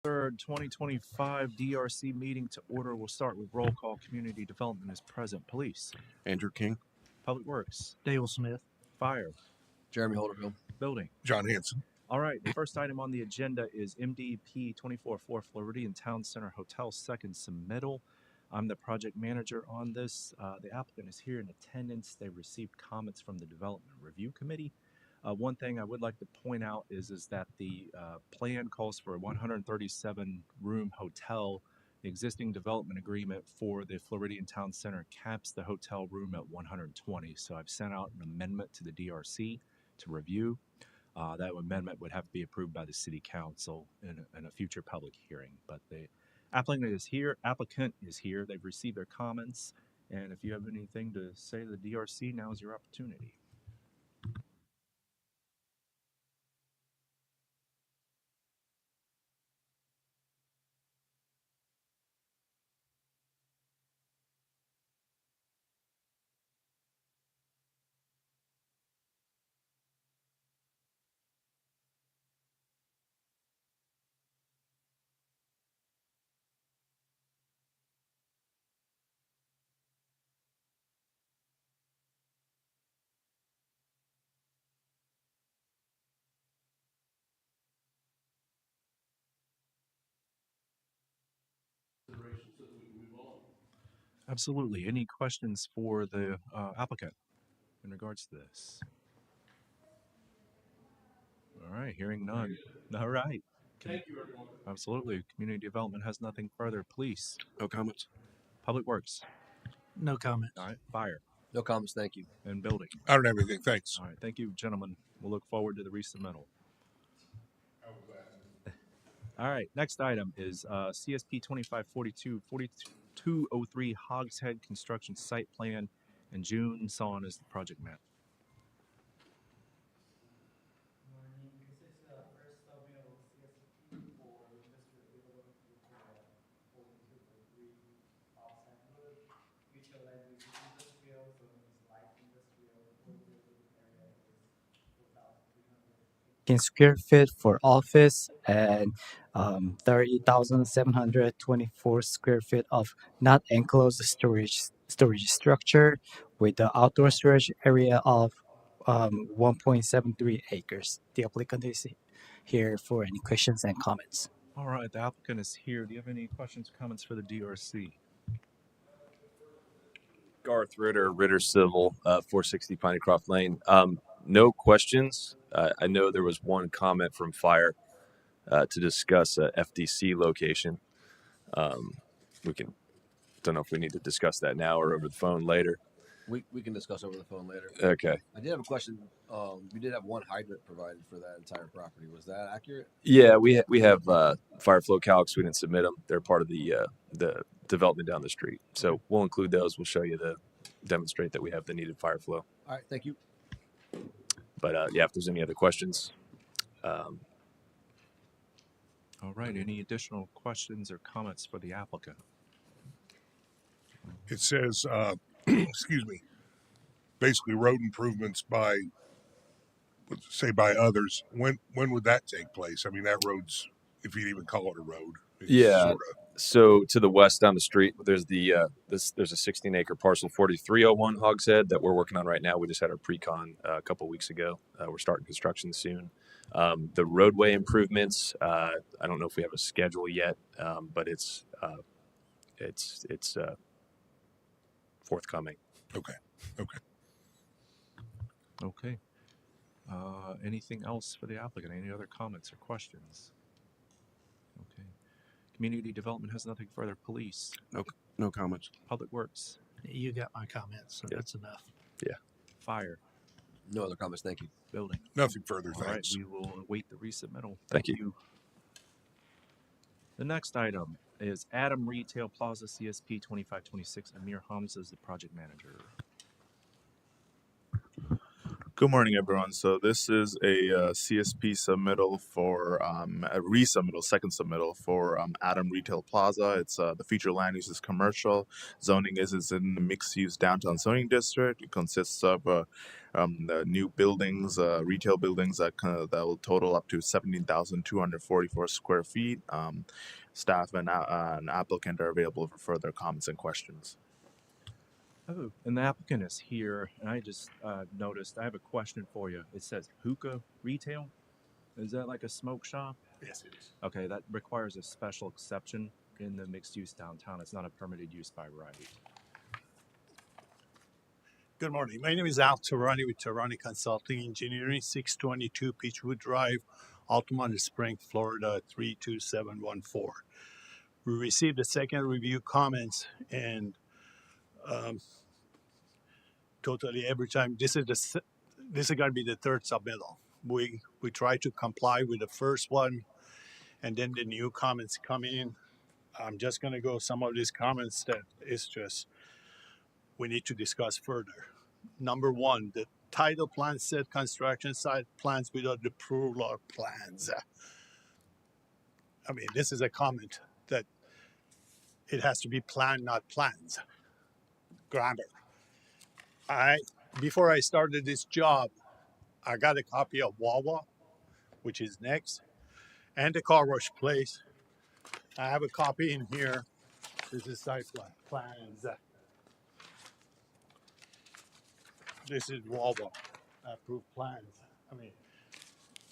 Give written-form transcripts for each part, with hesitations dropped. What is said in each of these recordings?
3rd, 2025 DRC meeting to order. We'll start with roll call. Community Development is present. Police. Andrew King. Public Works. Dale Smith. Fire. Jeremy Holderville. Building. John Hanson. All right, the first item on the agenda is MDP 24-4 Floridian Town Center Hotel second submittal. I'm the project manager on this. The applicant is here in attendance. They received comments from the Development Review Committee. One thing I would like to point out is that the plan calls for a 137-room hotel. The existing development agreement for the Floridian Town Center caps the hotel room at 120. So I've sent out an amendment to the DRC to review. That amendment would have to be approved by the City Council in a future public hearing. But the applicant is here. They've received their comments. And if you have anything to say to the DRC, now is your opportunity. Absolutely. Any questions for the applicant in regards to this? All right, hearing none. All right. Thank you, everyone. Absolutely. Community Development has nothing further. Police. No comments. Public Works. No comment. All right. Fire. No comments, thank you. And Building. I don't have anything. Thanks. All right. Thank you, gentlemen. We'll look forward to the resubmittal. All right. Next item is CSP 2542-4203 Hogshead Construction Site Plan, and June Son is the project manager. Morning. This is the first submittal of CSP for industrial development for 4243 Outside Road. Future land is industrial, zone is light industrial. Total buildable area is 4,300 square feet for office and 30,724 square feet of not enclosed storage structure with the outdoor storage area of 1.73 acres. The applicant is here for any questions and comments. All right. The applicant is here. Do you have any questions or comments for the DRC? Garth Ritter Civil, 460 Pinecroft Lane. No questions. I know there was one comment from Fire to discuss a FDC location. Don't know if we need to discuss that now or over the phone later. We can discuss over the phone later. Okay. I did have a question. We did have one hydrant provided for that entire property. Was that accurate? Yeah, we have fire flow calcs. We didn't submit them. They're part of the development down the street. So we'll include those. We'll show you demonstrate that we have the needed fire flow. All right, thank you. But yeah, if there's any other questions. All right. Any additional questions or comments for the applicant? It says, excuse me, basically road improvements by others. When would that take place? I mean, that road's, if you'd even call it a road. Yeah. So to the west down the street, there's there's a 16-acre parcel 4301 Hogshead that we're working on right now. We just had our pre-con a couple weeks ago. We're starting construction soon. The roadway improvements, I don't know if we have a schedule yet, but it's forthcoming. Okay. Anything else for the applicant? Any other comments or questions? Okay. Community Development has nothing further. Police. No comments. Public Works. You got my comments, so Yeah. that's enough. Yeah. Fire. No other comments, thank you. Building. Nothing further. All right, Thanks. we will await the resubmittal. Thank you. The next item is Adam Retail Plaza CSP 2526. Amir Hamza is the project manager. Good morning, everyone. So this is a CSP submittal for a resubmittal, second submittal for Adam Retail Plaza. It's the feature land use is commercial. Zoning is in the mixed-use downtown zoning district. It consists of the new buildings, retail buildings that will total up to 17,244 square feet. Staff and an applicant are available for further comments and questions. Oh, and the applicant is here, and I just noticed. I have a question for you. It says hookah retail. Is that like a smoke shop? Yes, it is. Okay, that requires a special exception in the mixed use downtown. It's not a permitted use by right. Good morning. My name is Al Tarani with Tarani Consulting Engineering, 622 Peachwood Drive, Altamont Spring, Florida, 32714. We received a second review comments, and totally every time this is going to be the third submittal. We try to comply with the first one, and then the new comments come in. I'm just going to go some of these comments that is just we need to discuss further. Number one, the title plan said construction site plans without the approval of plans. I mean, this is a comment that it has to be plan, not plans. Grammar. Before I started this job, I got a copy of Wawa, which is next, and the car wash place. I have a copy in here. This is site plan plans. This is Wawa approved plans. I mean,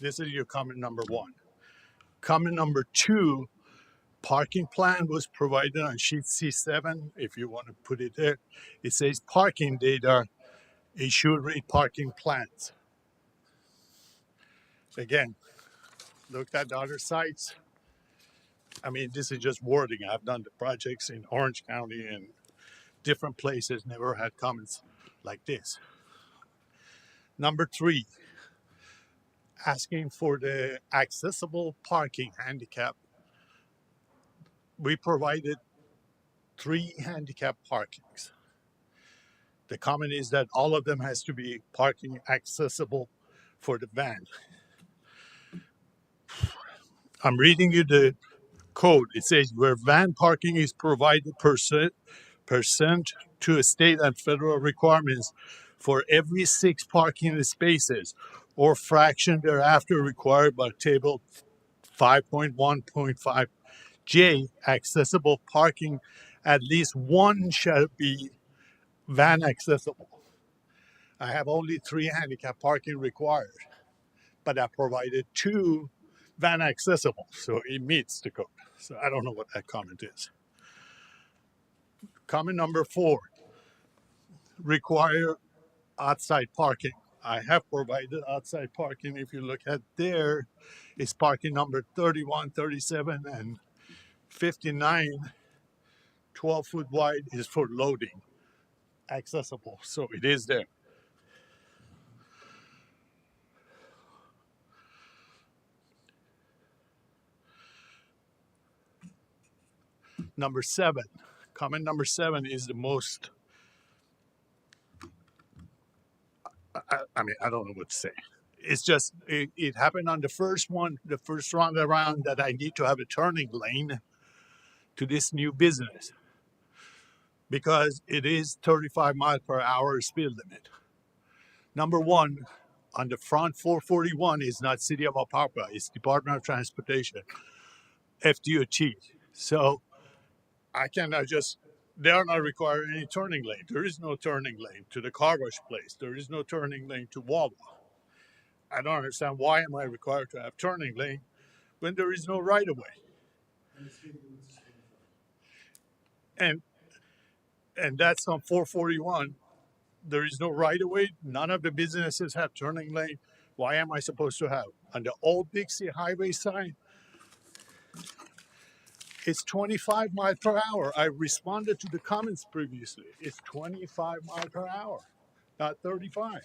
this is your comment number one. Comment number two, parking plan was provided on sheet C7. If you want to put it there, it says parking data. It should read parking plans. Again, looked at the other sites. I mean, this is just wording. I've done the projects in Orange County and different places, never had comments like this. Number three, asking for the accessible parking handicap. We provided 3 handicap parkings. The comment is that all of them has to be parking accessible for the van. I'm reading you the code. It says where van parking is provided percent to state and federal requirements for every 6 parking spaces or fraction thereafter required by table 5.1.5 J, accessible parking, at least one shall be van accessible. I have only 3 handicap parking required, but I provided 2 van accessible, so it meets the code. So I don't know what that comment is. Comment number 4, require outside parking. I have provided outside parking. If you look at there, it's parking number 31, 37, and 59. 12-foot wide is for loading, accessible, so it is there. Number 7, comment number 7 is the most, I mean, I don't know what to say. It's just, it happened on the first one, the first round around, that I need to have a turning lane to this new business because it is 35 miles per hour speed limit. Number 1, on the front 441 is not City of Apopka, it's Department of Transportation, FDOT. So I cannot just, they are not requiring any turning lane. There is no turning lane to the car wash place. There is no turning lane to Wawa. I don't understand why am I required to have turning lane when there is no right of way. And that's on 441. There is no right of way. None of the businesses have turning lane. Why am I supposed to have? On the old Dixie Highway sign, it's 25 miles per hour. I responded to the comments previously. It's 25 miles per hour, not 35.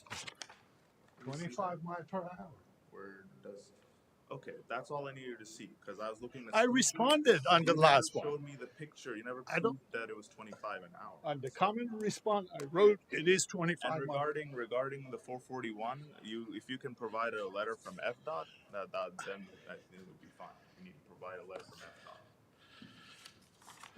25 miles per hour. Where does Okay, that's all I needed to see because I was looking at. I responded on the last one. Showed me the picture. You never I don't. proved that it was 25 an hour. On the comment response, I wrote it is And 25 miles. regarding the 441, if you can provide a letter from FDOT, then I think it would be fine. You need to provide a letter from FDOT.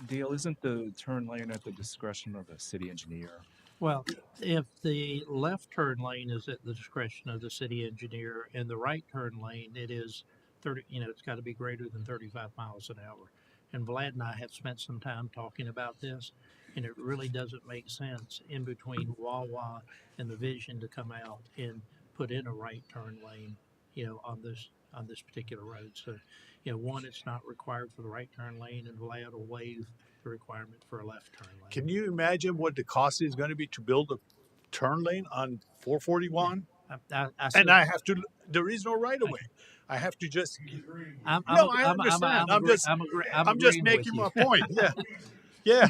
Dale, isn't the turn lane at the discretion of the city engineer? Well, if the left turn lane is at the discretion of the city engineer and the right turn lane, it is 30, it's got to be greater than 35 miles an hour. And Vlad and I have spent some time talking about this, and it really doesn't make sense in between Wawa and the Vision to come out and put in a right turn lane, on this particular road. So, one, it's not required for the right turn lane, and Vlad will waive the requirement for a left turn lane. Can you imagine what the cost is going to be to build a turn lane on 441? And I have to. There is no right of way. I have to just. No, I understand. I'm just making my point. Yeah, yeah.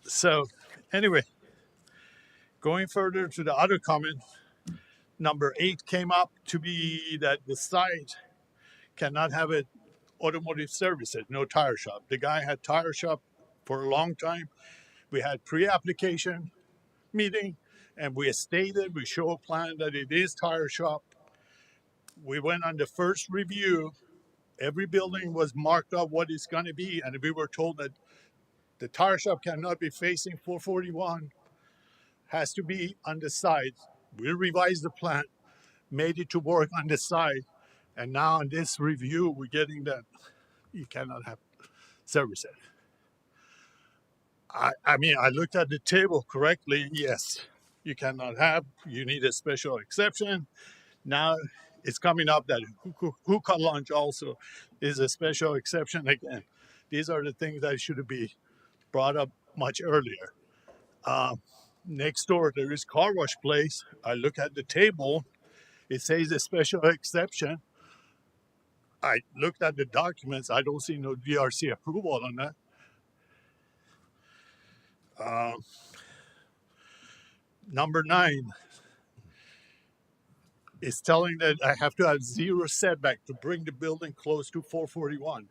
So, anyway, going further to the other comment, number 8 came up to be that the site cannot have it automotive services, no tire shop. The guy had tire shop for a long time. We had pre-application meeting, and we stated, we show a plan that it is tire shop. We went on the first review. Every building was marked up what it's going to be, and we were told that the tire shop cannot be facing 441, has to be on the side. We revised the plan, made it to work on the side, and now in this review, we're getting that you cannot have service it. I mean, I looked at the table correctly. Yes, you cannot have. You need a special exception. Now it's coming up that hookah lunch also is a special exception again. These are the things that should be brought up much earlier. Next door, there is car wash place. I look at the table. It says a special exception. I looked at the documents. I don't see no DRC approval on that. Number 9 is telling that I have to have 0 setback to bring the building close to 441.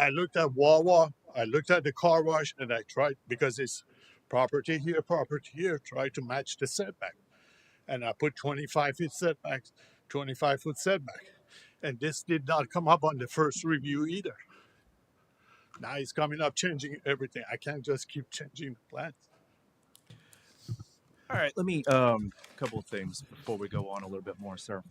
I looked at Wawa, I looked at the car wash, and I tried, because it's property here, try to match the setback. And I put 25 feet setbacks, 25 foot setback. And this did not come up on the first review either. Now it's coming up changing everything. I can't just keep changing the plans. All right, let me couple of things before we go on a little bit more, sir.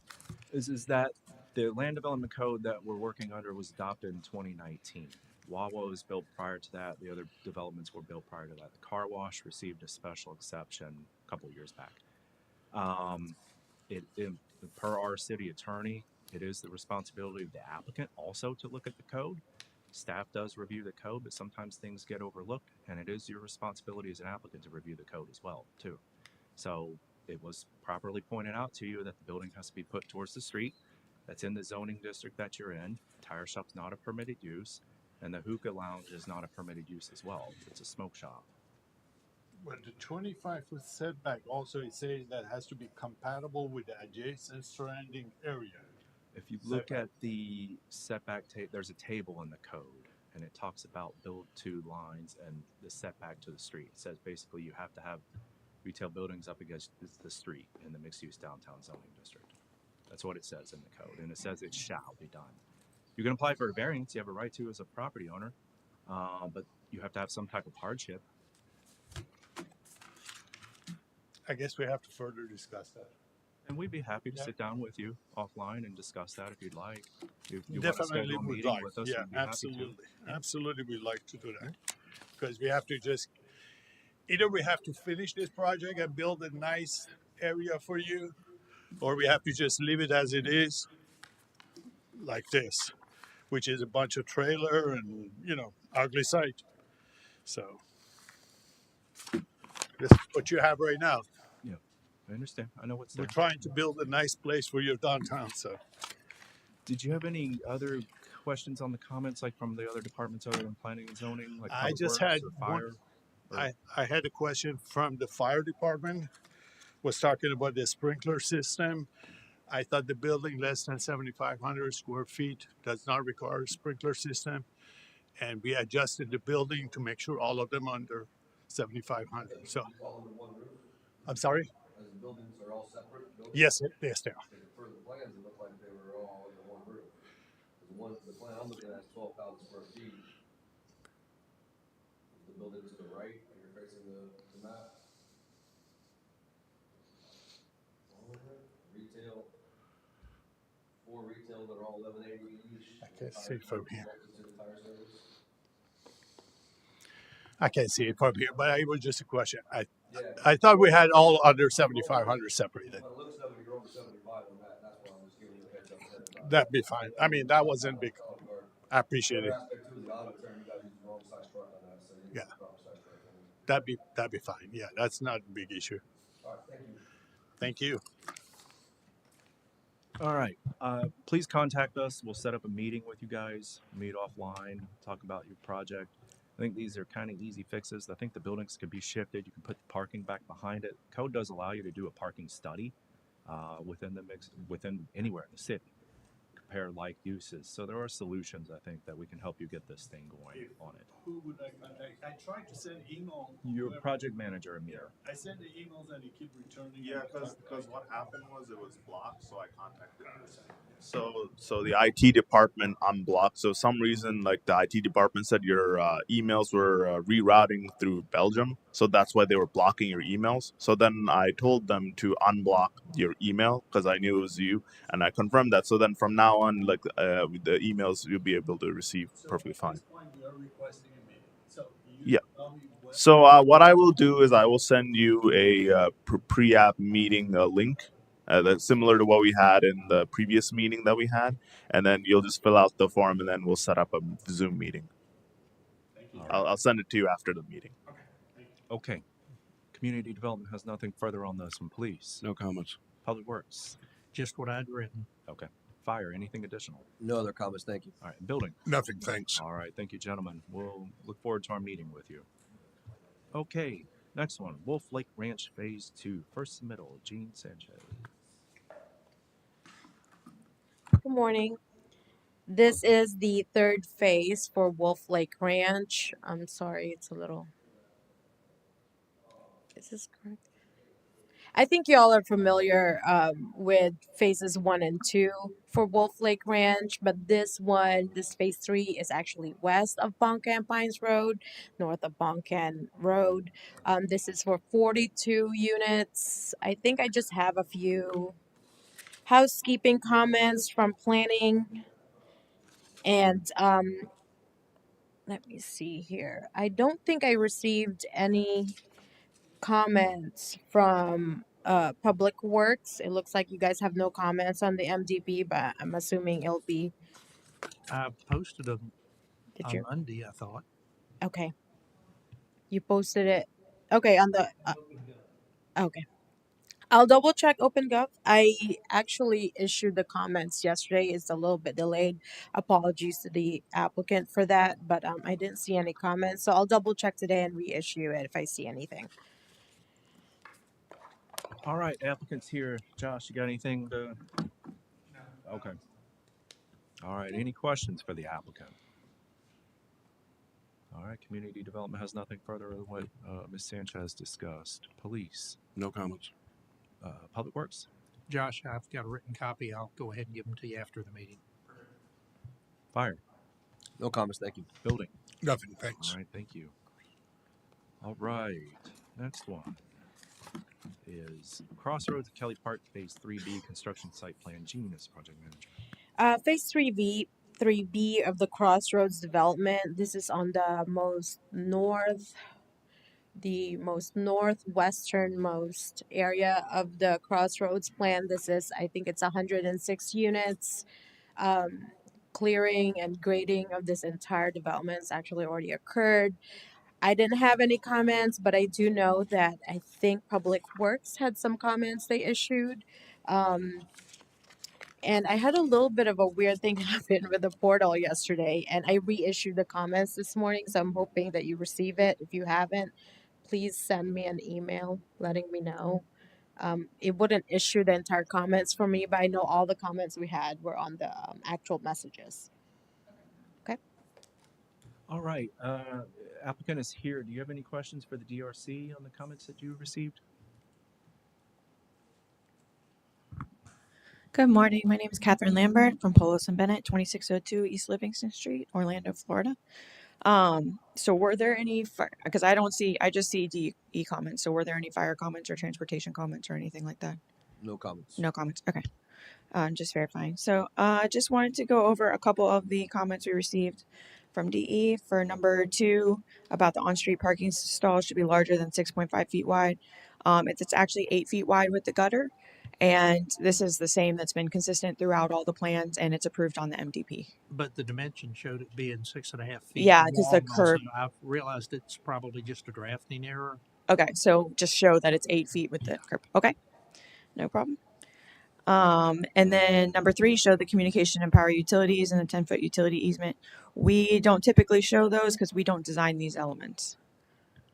Is that the land development code that we're working under was adopted in 2019. Wawa was built prior to that. The other developments were built prior to that. The car wash received a special exception a couple of years back. Per our city attorney, it is the responsibility of the applicant also to look at the code. Staff does review the code, but sometimes things get overlooked, and it is your responsibility as an applicant to review the code as well, too. So it was properly pointed out to you that the building has to be put towards the street. That's in the zoning district that you're in. Tire shop's not a permitted use, and the hookah lounge is not a permitted use as well. It's a smoke shop. But the 25-foot setback also, it says that has to be compatible with the adjacent surrounding area. If you look at the setback, there's a table in the code, and it talks about build to lines and the setback to the street. It says basically you have to have retail buildings up against the street in the mixed-use downtown zoning district. That's what it says in the code, and it says it shall be done. You can apply for a variance, you have a right to as a property owner, but you have to have some type of hardship. I guess we have to further discuss that. And we'd be happy to sit down with you offline and discuss that if you'd like. If you Definitely want to would schedule a meeting like. with us, Yeah, we'd be happy to. absolutely. Absolutely, we'd like to do that. Because we have to just, either we have to finish this project and build a nice area for you, or we have to just leave it as it is, like this, which is a bunch of trailer and, ugly site. So, this is what you have right now. Yeah, I understand. I know what's there. We're trying to build a nice place for your downtown, so. Did you have any other questions on the comments, like from the other departments other than planning and zoning, like I public just works had or fire? I had a question from the fire department, was talking about the sprinkler system. I thought the building less than 7,500 square feet does not require a sprinkler system. And we adjusted the building to make sure all of them under 7,500. So, It's all under one roof, I'm sorry? as the buildings are all separate buildings? Yes, yes, they are. Because per the plans, it looked like they were all under one roof. Because the plan I'm looking at is 12,000 square feet. Is the building to the right, and you're facing the map? Retail, 4 retail that are all 1180 each. I can't see from here. Connected to the tire service. I can't see it from here, but it was just a question. Yeah. I thought we had all under 7,500 separated. But it looks like you're over 75 on that. That's why I'm just giving you a heads up ahead of time. That'd be fine. I mean, that wasn't big. Off guard. I appreciate The it. other aspect too is the audit term, you guys use the wrong size truck on that, so you need Yeah. the proper size truck. That'd be fine. Yeah, that's not a big issue. All right, thank you. Thank you. All right. Please contact us. We'll set up a meeting with you guys, meet offline, talk about your project. I think these are kind of easy fixes. I think the buildings could be shifted. You can put the parking back behind it. Code does allow you to do a parking study within anywhere in the city. Compare like uses. So there are solutions, I think, that we can help you get this thing going on it. Who would I contact? I tried to send email. Your project manager, Amir. I sent the emails and he keep returning. Yeah, because what happened was it was blocked, so I contacted her. So the IT department unblocked. So some reason, like the IT department said, your emails were rerouting through Belgium, so that's why they were blocking your emails. So then I told them to unblock your email because I knew it was you, and I confirmed that. So then from now on, like with the emails, you'll be able to receive perfectly fine. Yeah. So what I will do is I will send you a pre-app meeting link that's similar to what we had in the previous meeting that we had, and then you'll just fill out the form, and then we'll set up a Zoom meeting. All right. I'll send it to you after the meeting. Okay. Community development has nothing further on this one, please. No comments. Public Works. Just what I'd written. Okay. Fire, anything additional? No other comments, thank you. All right. Building. Nothing, thanks. All right. Thank you, gentlemen. We'll look forward to our meeting with you. Okay. Next one. Wolf Lake Ranch Phase 2. First submittal, Gene Sanchez. Good morning. This is the third phase for Wolf Lake Ranch. I'm sorry, it's a little. Is this correct? I think y'all are familiar with phases 1 and 2 for Wolf Lake Ranch, but this one, this phase 3, is actually west of Boncan Pines Road, north of Boncan Road. This is for 42 units. I think I just have a few housekeeping comments from planning. And let me see here. I don't think I received any comments from Public Works. It looks like you guys have no comments on the MDB, but I'm assuming it'll be. I posted them Did on you? Monday, I thought. Okay. You posted it. Okay, on the. Okay. I'll double check OpenGov. I actually issued the comments yesterday. It's a little bit delayed. Apologies to the applicant for that, but I didn't see any comments. So I'll double check today and reissue it if I see anything. All right. Applicants here. Josh, you got anything to? Okay. All right. Any questions for the applicant? All right. Community development has nothing further than what Ms. Sanchez discussed. Police. No comments. Public Works. Josh, I've got a written copy. I'll go ahead and give them to you after the meeting. Fire. No comments, thank you. Building. Nothing, thanks. All right. Thank you. All right. Next one is Crossroads Kelly Park Phase 3B Construction Site Plan. Gene is project manager. Phase 3B of the Crossroads development. This is on the most northwesternmost area of the Crossroads plan. This is, I think it's 106 units. Clearing and grading of this entire development has actually already occurred. I didn't have any comments, but I do know that I think Public Works had some comments they issued. And I had a little bit of a weird thing happen with the portal yesterday, and I reissued the comments this morning, so I'm hoping that you receive it. If you haven't, please send me an email letting me know. It wouldn't issue the entire comments for me, but I know all the comments we had were on the actual messages. Okay. All right. Applicant is here. Do you have any questions for the DRC on the comments that you received? Good morning. My name is Catherine Lambert from Polos and Bennett, 2602 East Livingston Street, Orlando, Florida. So were there any because I just see DE comments. So were there any fire comments or transportation comments or anything like that? No comments. No comments. Okay. Just verifying. So I just wanted to go over a couple of the comments we received from DE for number 2 about the on-street parking stalls should be larger than 6.5 feet wide. It's actually 8 feet wide with the gutter. And this is the same that's been consistent throughout all the plans, and it's approved on the MDP. But the dimension showed it being 6.5 feet Yeah, because the long. Also, curb. I've realized it's probably just a drafting error. Okay, so just show that it's 8 feet with the curb. Okay, no problem. And then number 3, show the communication and power utilities and the 10-foot utility easement. We don't typically show those because we don't design these elements.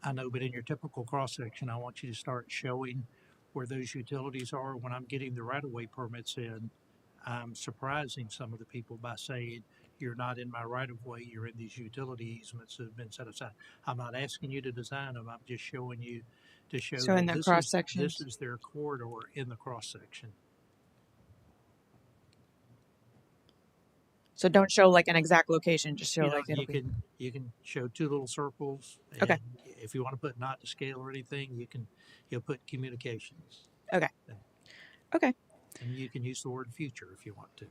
I know, but in your typical cross section, I want you to start showing where those utilities are. When I'm getting the right of way permits in, I'm surprising some of the people by saying, you're not in my right of way, you're in these utility easements that have been set aside. I'm not asking you to design them, I'm just showing you to show So in that the cross sections. this is their corridor in the cross section. So don't show like an exact location, just show You know, like it'll be. you can show 2 little circles. Okay. And if you want to put not to scale or anything, you'll put communications. Okay. Okay. And you can use the word future if you want to.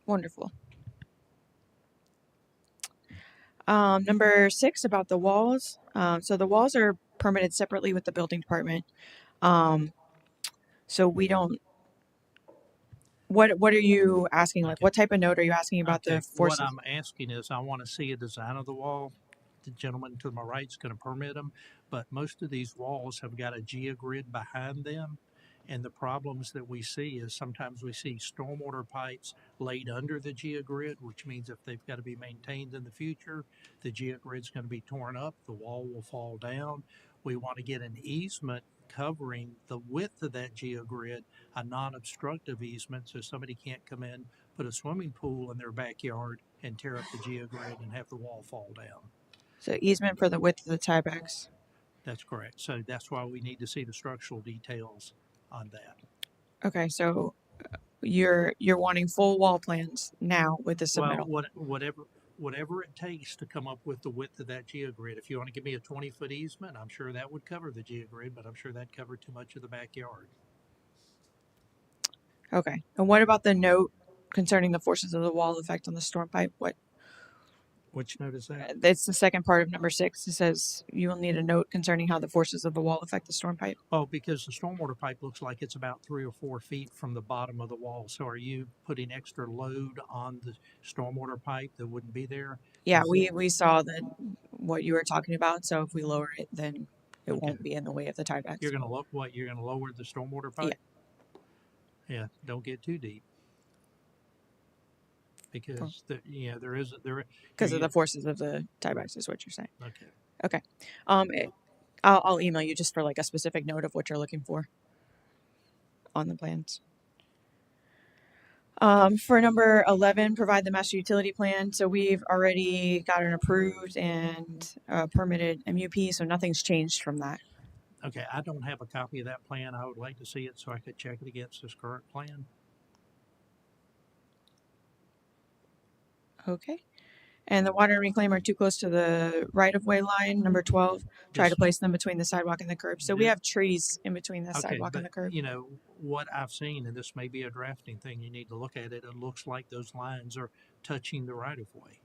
Wonderful. Number 6 about the walls. So the walls are permitted separately with the building department. So we don't. What are you asking? Like, Okay. what type of note are you asking about the forces? What I'm asking is, I want to see a design of the wall. The gentleman to my right is going to permit them, but most of these walls have got a geogrid behind them. And the problems that we see is sometimes we see stormwater pipes laid under the geogrid, which means if they've got to be maintained in the future, the geogrid's going to be torn up, the wall will fall down. We want to get an easement covering the width of that geogrid, a non-obstructive easement, so somebody can't come in, put a swimming pool in their backyard and tear up the geogrid and have the wall fall down. So easement for the width of the tiebacks. That's correct. So that's why we need to see the structural details on that. Okay, so you're wanting full wall plans now with the submittal. Well, whatever it takes to come up with the width of that geogrid. If you want to give me a 20-foot easement, I'm sure that would cover the geogrid, but I'm sure that covered too much of the backyard. Okay, and what about the note concerning the forces of the wall effect on the storm pipe? Which note is that? It's the second part of number 6. It says you will need a note concerning how the forces of the wall affect the storm pipe. Oh, because the stormwater pipe looks like it's about 3 or 4 feet from the bottom of the wall. So are you putting extra load on the stormwater pipe that wouldn't be there? Yeah, we saw that what you were talking about. So if we lower it, then it Okay. won't be in the way of the tiebacks. You're going to look what? You're going to lower the stormwater pipe? Yeah, don't get too deep. Because there is because of the forces of the tiebacks is what you're saying. Okay. I'll email you just for like a specific note of what you're looking for on the plans. For number 11, provide the master utility plan. So we've already gotten approved and permitted MUP, so nothing's changed from that. Okay, I don't have a copy of that plan. I would like to see it so I could check it against this current plan. Okay. And the water and reclaim are too close to the right-of-way line. Number 12, try to place them between the sidewalk and the curb. So we have trees in between the sidewalk and the curb. You know, what I've seen, and this may be a drafting thing, you need to look at it. It looks like those lines are touching the right-of-way.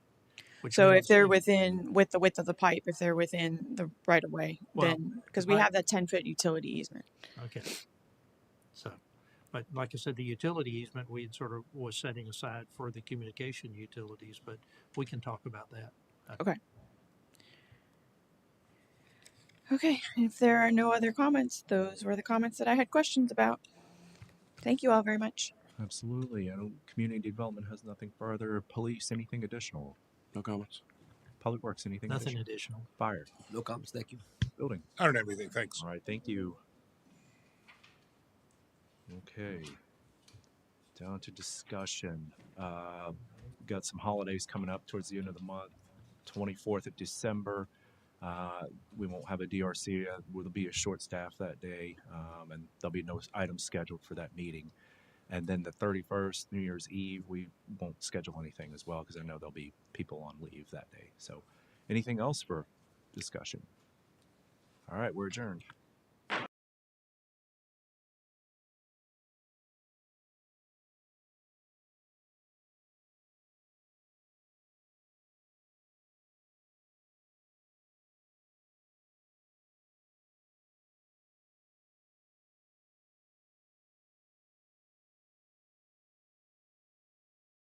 So if they're with the width of the pipe, if they're within the right-of-way, then, because we have that 10-foot utility easement. Okay. So, but like I said, the utility easement we had sort of was setting aside for the communication utilities, but we can talk about that. Okay. Okay, if there are no other comments, those were the comments that I had questions about. Thank you all very much. Absolutely. I know community development has nothing further. Police, anything additional? No comments. Public Works, anything Nothing additional? additional. Fire. No comments, thank you. Building. I don't have anything. Thanks. All right, thank you. Okay. Down to discussion. Got some holidays coming up towards the end of the month. 24th of December. We won't have a DRC. We'll be a short staff that day, and there'll be no items scheduled for that meeting. And then the 31st, New Year's Eve, we won't schedule anything as well because I know there'll be people on leave that day. So, anything else for discussion? All right, we're adjourned.